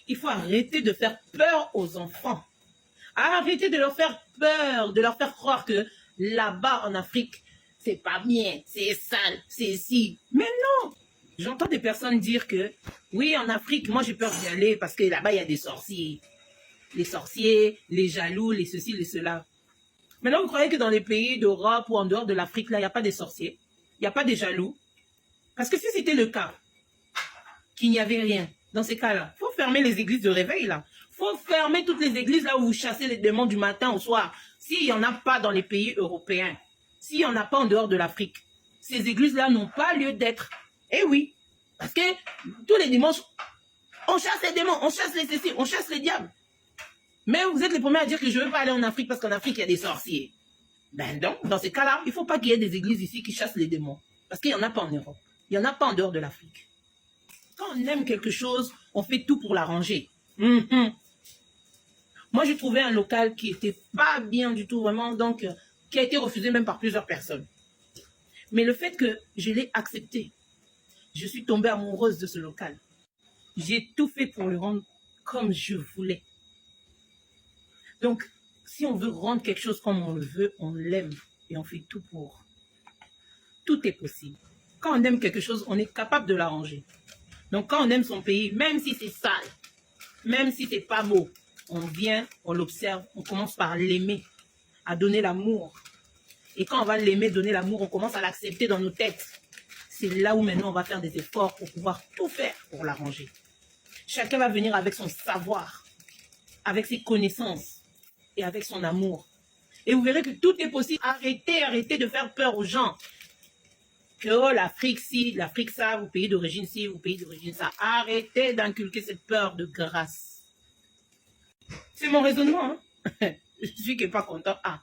Il faut arrêter de faire peur aux enfants. Arrêtez de leur faire peur, de leur faire croire que là-bas en Afrique, c'est pas bien, c'est sale, c'est si. Mais non! J'entends des personnes dire que, oui, en Afrique, moi j'ai peur d'y aller parce que là-bas, il y a des sorciers. Les sorciers, les jaloux, les ceci, les cela. Maintenant, vous croyez que dans les pays d'Europe ou en dehors de l'Afrique, là, il n'y a pas des sorciers, il n'y a pas des jaloux? Parce que si c'était le cas, qu'il n'y avait rien, dans ces cas-là, il faut fermer les églises de réveil, là. Il faut fermer toutes les églises là où vous chassez les démons du matin au soir. S'il n'y en a pas dans les pays européens, s'il n'y en a pas en dehors de l'Afrique, ces églises-là n'ont pas lieu d'être. Eh oui, parce que tous les dimanches, on chasse les démons, on chasse les ceci, on chasse les diables. Mais vous êtes les premiers à dire que je ne veux pas aller en Afrique parce qu'en Afrique, il y a des sorciers. Ben donc, dans ces cas-là, il ne faut pas qu'il y ait des églises ici qui chassent les démons. Parce qu'il n'y en a pas en Europe. Il n'y en a pas en dehors de l'Afrique. Quand on aime quelque chose, on fait tout pour l'arranger. Moi, j'ai trouvé un local qui n'était pas bien du tout, vraiment, donc, qui a été refusé même par plusieurs personnes. Mais le fait que je l'ai accepté, je suis tombée amoureuse de ce local. J'ai tout fait pour le rendre comme je voulais. Donc, si on veut rendre quelque chose comme on le veut, on l'aime et on fait tout pour. Tout est possible. Quand on aime quelque chose, on est capable de l'arranger. Donc, quand on aime son pays, même si c'est sale, même si c'est pas beau, on vient, on l'observe, on commence par l'aimer, à donner l'amour. Et quand on va l'aimer, donner l'amour, on commence à l'accepter dans nos têtes. C'est là où maintenant on va faire des efforts pour pouvoir tout faire pour l'arranger. Chacun va venir avec son savoir, avec ses connaissances et avec son amour. Et vous verrez que tout est possible. Arrêtez de faire peur aux gens. Que oh, l'Afrique ci, l'Afrique ça, vous pays d'origine ci, vous pays d'origine ça. Arrêtez d'inculquer cette peur de grâce. C'est mon raisonnement. Hein? Je suis que pas content. Ah,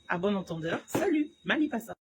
à bon entendeur. Salut, Mani Passa.